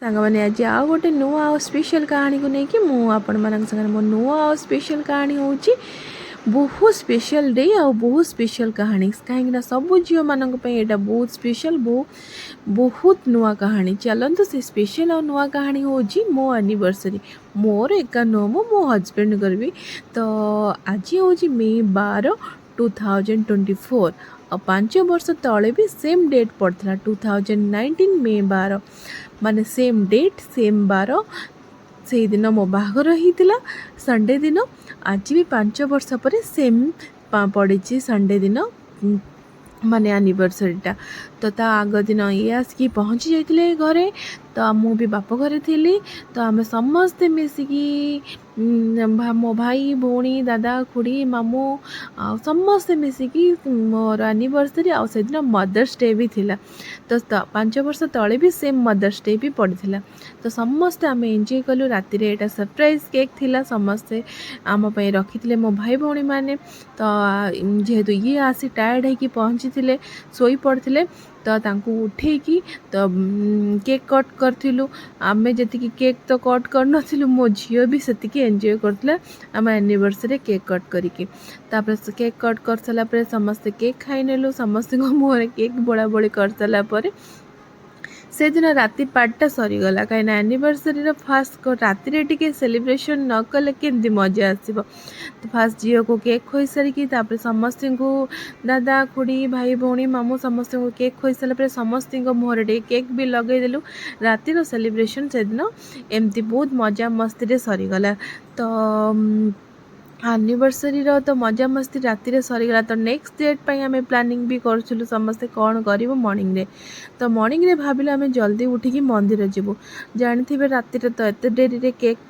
ସାଙ୍ଗମାନେ ଆଜି ଆଉ ଗୋଟେ ନୂଆ ଆଉ ସ୍ପେଶାଲ୍ କାହାଣୀକୁ ନେଇକି ମୁଁ ଆପଣମାନଙ୍କ ସାଙ୍ଗରେ ମୋ ନୂଆ ଆଉ ସ୍ପେଶାଲ୍ କାହାଣୀ ହେଉଛି ବହୁତ ସ୍ପେଶାଲ୍ ଡେ ଆଉ ବହୁତ ସ୍ପେଶାଲ୍ କାହାଣୀ। କାହିଁକିନା ସବୁ ଝିଅମାନଙ୍କ ପାଇଁ ଏଇଟା ବହୁତ ସ୍ପେଶାଲ୍, ବହୁତ ନୂଆ କାହାଣୀ। ଚାଲନ୍ତୁ ସେ ସ୍ପେଶାଲ୍ ଆଉ ନୂଆ କାହାଣୀ ହେଉଛି ମୋ ଆନିଭର୍ସରୀ। ମୋର ଏକା ନୁହଁ, ମୁଁ ମୋ ହଜବେଣ୍ଡଙ୍କର ବି। ତ ଆଜି ହେଉଛି ମେ 12, 2024। ଆଉ 5 ବର୍ଷ ତଳେ ବି ସେମ୍ ଡେଟ୍ ପଡ଼ିଥିଲା, 2019 ମେ 12, ମାନେ ସେମ୍ ଡେଟ୍ ସେମ୍ ବାର। ସେଇଦିନ ମୋ ବାହାଘର ହେଇଥିଲା ସଣ୍ଡେ ଦିନ। ଆଜି ବି 5 ବର୍ଷ ପରେ ସେମ୍ ପଡ଼ିଛି ସଣ୍ଡେ ଦିନ, ମାନେ ଆନିଭର୍ସରୀଟା। ତ ତା ଆଗ ଦିନ ଇଏ ଆସିକି ପହଞ୍ଚି ଯାଇଥିଲେ ଘରେ, ତ ମୁଁ ବି ବାପ ଘରେ ଥିଲି। ତ ଆମେ ସମସ୍ତେ ମିଶିକି ମୋ ଭାଇ ଭଉଣୀ ଦାଦା ଖୁଡ଼ି ମାମୁଁ ଆଉ ସମସ୍ତେ ମିଶିକି ମୋର ଆନିଭର୍ସରୀ, ଆଉ ସେଦିନ ମଦର୍ସ ଡେ ବି ଥିଲା। ତ 5 ବର୍ଷ ତଳେ ବି ସେମ୍ ମଦର୍ସ ଡେ ବି ପଡ଼ିଥିଲା। ତ ସମସ୍ତେ ଆମେ ଏନ୍ଜୟ କଲୁ। ରାତିରେ ଏଇଟା ସରପ୍ରାଇଜ୍ କେକ୍ ଥିଲା, ସମସ୍ତେ ଆମ ପାଇଁ ରଖିଥିଲେ ମୋ ଭାଇ ଭଉଣୀମାନେ। ତ ଯେହେତୁ ଇଏ ଆସି ଟାୟାର୍ଡ଼ ହେଇକି ପହଞ୍ଚିଥିଲେ, ଶୋଇପଡ଼ିଥିଲେ, ତ ତାଙ୍କୁ ଉଠେଇକି ତ କେକ୍ କଟ୍ କରିଥିଲୁ। ଆମେ ଯେତିକି କେକ୍ ତ କଟ୍ କରିନଥିଲୁ, ମୋ ଝିଅ ବି ସେତିକି ଏନ୍ଜୟ କରୁଥିଲା ଆମ ଆନିଭର୍ସରୀରେ କେକ୍ କଟ୍ କରିକି। ତାପରେ ସେ କେକ୍ କଟ୍ କରିସାରିଲା ପରେ ସମସ୍ତେ କେକ୍ ଖାଇନେଲୁ। ସମସ୍ତଙ୍କ ମୁହଁରେ କେକ୍ ବୋଳାବୋଳି କରିସାରିଲା ପରେ ସେଦିନ ରାତି ପାର୍ଟଟା ସରିଗଲା। କାହିଁକିନା ଆନିଭର୍ସରୀର ଫାର୍ଷ୍ଟ ରାତିରେ ଟିକେ ସେଲିବ୍ରେସନ୍ ନ କଲେ କେମିତି ମଜା ଆସିବ। ତ ଫାର୍ଷ୍ଟ ଝିଅକୁ କେକ୍ ଖୋଇସାରିକି ତାପରେ ସମସ୍ତଙ୍କୁ ଦାଦା ଖୁଡ଼ି ଭାଇ ଭଉଣୀ ମାମୁଁ ସମସ୍ତଙ୍କୁ କେକ୍ ଖୋଇସାରିଲା ପରେ ସମସ୍ତଙ୍କ ମୁହଁରେ ଟିକେ କେକ୍ ବି ଲଗେଇଦେଲୁ। ରାତିର ସେଲିବ୍ରେସନ୍ ସେଦିନ ଏମିତି ବହୁତ ମଜାମସ୍ତିରେ ସରିଗଲା। ତ ଆନିଭର୍ସରୀର ତ ମଜାମସ୍ତି ରାତିରେ ସରିଗଲା। ତ ନେକ୍ସଟ ଡେଟ୍ ପାଇଁ ଆମେ ପ୍ଲାନିଂ ବି କରୁଥିଲୁ ସମସ୍ତେ କ'ଣ କରିବୁ ମର୍ଣ୍ଣିଂରେ। ତ ମର୍ଣ୍ଣିଂରେ ଭାବିଲୁ ଆମେ ଜଲ୍ଦି ଉଠିକି ମନ୍ଦିର ଯିବୁ। ଜାଣିଥିବେ ରାତିରେ ତ ଏତେ ଡେରିରେ କେକ୍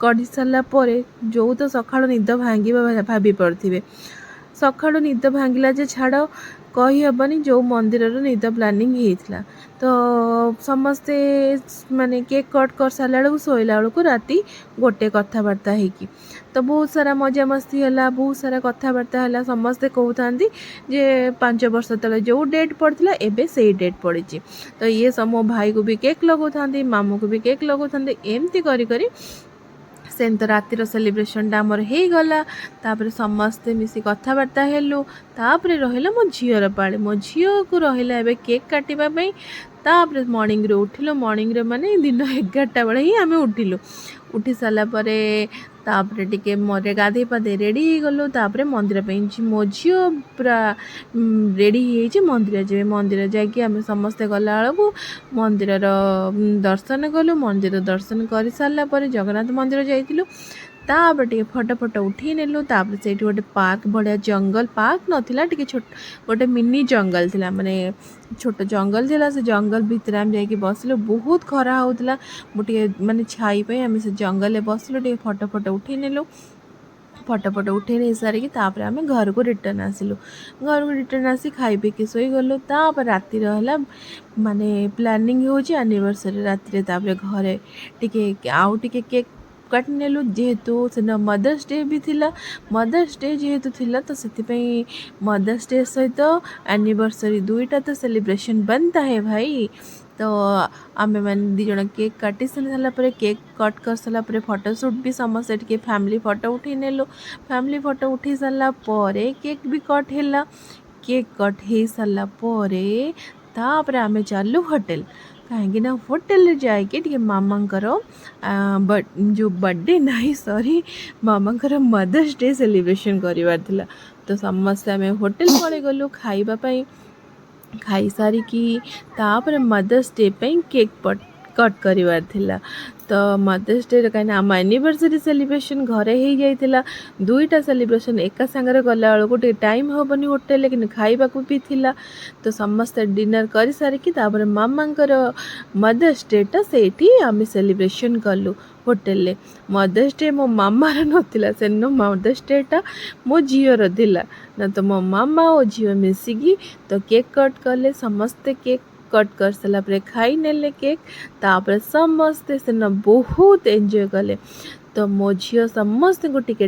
କରି ସାରିଲା ପରେ ଯେଉଁ ତ ସକାଳୁ ନିଦ ଭାଙ୍ଗିବ ଭାବି ପାରୁଥିବେ। ସକାଳୁ ନିଦ ଭାଙ୍ଗିଲା ଯେ ଛାଡ଼, କହିହେବନି ଯେଉଁ ମନ୍ଦିରର ନିଦ ପ୍ଲାନିଂ ହେଇଥିଲା। ତ ସମସ୍ତେ ମାନେ କେକ୍ କଟ୍ କରିସାରିଲା ବେଳକୁ ଶୋଇଲା ବେଳକୁ ରାତି 1 କଥାବାର୍ତ୍ତା ହେଇକି। ତ ବହୁତ ସାରା ମଜାମସ୍ତି ହେଲା, ବହୁତ ସାରା କଥାବାର୍ତ୍ତା ହେଲା। ସମସ୍ତେ କହୁଥାନ୍ତି ଯେ 5 ବର୍ଷ ତଳେ ଯେଉଁ ଡେଟ୍ ପଡ଼ିଥିଲା ଏବେ ସେଇ ଡେଟ୍ ପଡ଼ିଛି। ତ ଇଏ ମୋ ଭାଇକୁ ବି କେକ୍ ଲଗାଉଥାନ୍ତି, ମାମୁଁକୁ ବି କେକ୍ ଲଗାଉଥାନ୍ତି। ଏମିତି କରି କରି ସେମିତି ରାତିର ସେଲିବ୍ରେସନ୍ଟା ଆମର ହେଇଗଲା। ତାପରେ ସମସ୍ତେ ମିଶି କଥାବାର୍ତ୍ତା ହେଲୁ। ତାପରେ ରହିଲା ମୋ ଝିଅର ପାଳି। ମୋ ଝିଅକୁ ରହିଲା ଏବେ କେକ୍ କାଟିବା ପାଇଁ। ତାପରେ ମର୍ଣ୍ଣିଂରେ ଉଠିଲୁ। ମର୍ଣ୍ଣିଂରେ ମାନେ ଦିନ 11ଟା ବେଳେ ହିଁ ଆମେ ଉଠିଲୁ। ଉଠି ସାରିଲା ପରେ ତାପରେ ଟିକେ ମୋର ଗାଧେଇ ପାଧେଇ ରେଡ଼ି ହେଇଗଲୁ। ତାପରେ ମନ୍ଦିର ପାଇଁ ମୋ ଝିଅ ପୁରା ରେଡ଼ି ହେଇଯାଇଛି ମନ୍ଦିର ଯିବେ। ମନ୍ଦିର ଯାଇକି ଆମେ ସମସ୍ତେ ଗଲାବେଳକୁ ମନ୍ଦିରର ଦର୍ଶନ କଲୁ। ମନ୍ଦିର ଦର୍ଶନ କରିସାରିଲା ପରେ ଜଗନ୍ନାଥ ମନ୍ଦିର ଯାଇଥିଲୁ। ତାପରେ ଟିକେ ଫଟୋ ଉଠେଇ ନେଲୁ। ତାପରେ ସେଇଠି ଗୋଟେ ପାର୍କ ଭଳିଆ ଜଙ୍ଗଲ, ପାର୍କ ନଥିଲା, ଟିକେ ଛୋଟ ଗୋଟେ ମିନି ଜଙ୍ଗଲ ଥିଲା, ମାନେ ଛୋଟ ଜଙ୍ଗଲ ଥିଲା। ସେ ଜଙ୍ଗଲ ଭିତରେ ଆମେ ଯାଇକି ବସିଲୁ। ବହୁତ ଖରା ହେଉଥିଲା। ମୁଁ ଟିକେ ମାନେ ଛାଇ ପାଇଁ ଆମେ ସେ ଜଙ୍ଗଲରେ ବସିଲୁ, ଟିକେ ଫଟୋ ଉଠେଇ ନେଲୁ। ଫଟୋ ଉଠେଇ ନେଇ ସାରିକି ତାପରେ ଆମେ ଘରକୁ ରିଟର୍ନ ଆସିଲୁ। ଘରକୁ ରିଟର୍ନ ଆସି ଖାଇ ପିଇକି ଶୋଇଗଲୁ। ତାପରେ ରାତିର ହେଲା ମାନେ ପ୍ଲାନିଂ ହେଉଛି ଆନିଭର୍ସରୀ ରାତିରେ। ତାପରେ ଘରେ ଟିକେ ଆଉ ଟିକେ କେକ୍ କାଟି ନେଲୁ। ଯେହେତୁ ସେଦିନ ମଦର୍ସ ଡେ ବି ଥିଲା, ମଦର୍ସ ଡେ ଯେହେତୁ ଥିଲା ତ ସେଥିପାଇଁ ମଦର୍ସ ଡେ ସହିତ ଆନିଭର୍ସରୀ ଦୁଇଟା ତ ସେଲିବ୍ରେସନ୍ ବନତା ହେ ଭାଇ। ତ ଆମେମାନେ 2 ଜଣ କେକ୍ କାଟି ସାରିଲା ପରେ, କେକ୍ କଟ୍ କରିସାରିଲା ପରେ ଫଟୋ ସୁଟ୍ ବି ସମସ୍ତେ ଟିକେ ଫ୍ୟାମିଲି ଫଟୋ ଉଠେଇ ନେଲୁ। ଫ୍ୟାମିଲି ଫଟୋ ଉଠେଇ ସାରିଲା ପରେ କେକ୍ ବି କଟ୍ ହେଲା। କେକ୍ କଟ୍ ହେଇସାରିଲା ପରେ ତାପରେ ଆମେ ଚାଲୁ ହୋଟେଲ। କାହିଁକିନା ହୋଟେଲରେ ଯାଇକି ଟିକେ ମାମାଙ୍କର ଯେଉଁ ବର୍ଥଡ଼େ ନାହିଁ, ମାମାଙ୍କର ମଦର୍ସ ଡେ ସେଲିବ୍ରେସନ୍ କରିବାର ଥିଲା। ତ ସମସ୍ତେ ଆମେ ହୋଟେଲ ପଳେଇ ଗଲୁ ଖାଇବା ପାଇଁ। ଖାଇସାରିକି ତାପରେ ମଦର୍ସ ଡେ ପାଇଁ କେକ୍ କଟ୍ କରିବାର ଥିଲା। ତ ମଦର୍ସ ଡେରେ କାହିଁକିନା ଆମ ଆନିଭର୍ସରୀ ସେଲିବ୍ରେସନ୍ ଘରେ ହେଇଯାଇଥିଲା। 2ଟା ସେଲିବ୍ରେସନ୍ ଏକା ସାଙ୍ଗରେ ଗଲାବେଳକୁ ଟିକେ ଟାଇମ୍ ହେବନି ହୋଟେଲରେ, କିନ୍ତୁ ଖାଇବାକୁ ବି ଥିଲା। ତ ସମସ୍ତେ ଡିନର୍ କରିସାରିକି ତାପରେ ମାମାଙ୍କର ମଦର୍ସ ଡେଟା ସେଇଠି ଆମେ ସେଲିବ୍ରେସନ୍ କଲୁ ହୋଟେଲରେ। ମଦର୍ସ ଡେ ମୋ ମାମାର ନଥିଲା, ସେଦିନ ମଦର୍ସ ଡେଟା ମୋ ଝିଅର ଥିଲା। ନା ତ ମୋ ମାମା ଓ ଝିଅ ମିଶିକି ତ କେକ୍ କଟ୍ କଲେ। ସମସ୍ତେ କେକ୍ କଟ୍ କରିସାରିଲା ପରେ ଖାଇନେଲେ କେକ୍। ତାପରେ ସମସ୍ତେ ସେଦିନ ବହୁତ ଏନ୍ଜୟ କଲେ। ତ ମୋ ଝିଅ ସମସ୍ତଙ୍କୁ ଟିକେ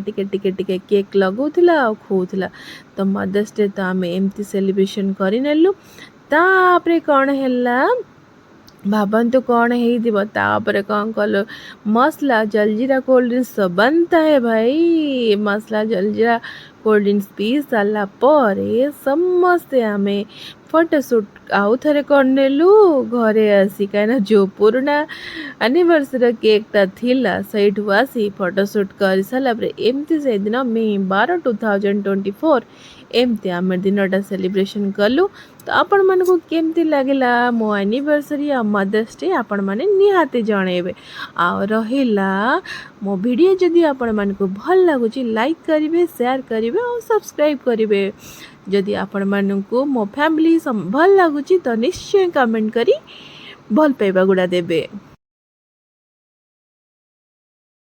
କେକ୍ ଲଗାଉଥିଲା ଆଉ ଖୁଆଉଥିଲା। ତ ମଦର୍ସ ଡେ ତ ଆମେ ଏମିତି ସେଲିବ୍ରେସନ୍ କରିନେଲୁ। ତାପରେ କ'ଣ ହେଲା, ଭାବନ୍ତୁ କ'ଣ ହେଇଥିବ। ତାପରେ କ'ଣ କଲୁ, ମସଲା ଜଲଜିରା କୋଲ୍ଡ ଡ୍ରିଙ୍କ୍ସ ତ बनता है ଭାଇ। ମସଲା ଜଲଜିରା କୋଲ୍ଡ ଡ୍ରିଙ୍କ୍ସ ପିଇ ସାରିଲା ପରେ ସମସ୍ତେ ଆମେ ଫଟୋ ସୁଟ୍ ଆଉ ଥରେ କରିନେଲୁ ଘରେ ଆସି। କାହିଁକିନା ଯେଉଁ ପୁରୁଣା ଆନିଭର୍ସରୀ କେକ୍ଟା ଥିଲା ସେଇଠୁ ଆସି ଫଟୋ ସୁଟ୍ କରିସାରିଲା ପରେ ଏମିତି ସେଦିନ ମେ 12, 2024 ଏମିତି ଆମେ ଦିନଟା ସେଲିବ୍ରେସନ୍ କଲୁ। ତ ଆପଣମାନଙ୍କୁ କେମିତି ଲାଗିଲା ମୋ ଆନିଭର୍ସରୀ ଆଉ ମଦର୍ସ ଡେ ଆପଣମାନେ ନିହାତି ଜଣେଇବେ। ଆଉ ରହିଲା ମୋ ଭିଡ଼ିଓ ଯଦି ଆପଣମାନଙ୍କୁ ଭଲ ଲାଗୁଛି ଲାଇକ୍ କରିବେ, ସେୟାର କରିବେ ଆଉ ସବସ୍କ୍ରାଇବ୍ କରିବେ। ଯଦି ଆପଣମାନଙ୍କୁ ମୋ ଫ୍ୟାମିଲି ଭଲ ଲାଗୁଛି ତ ନିଶ୍ଚୟ କମେଣ୍ଟ କରି ଭଲ ପାଇବା ଗୁଡ଼ା ଦେବେ।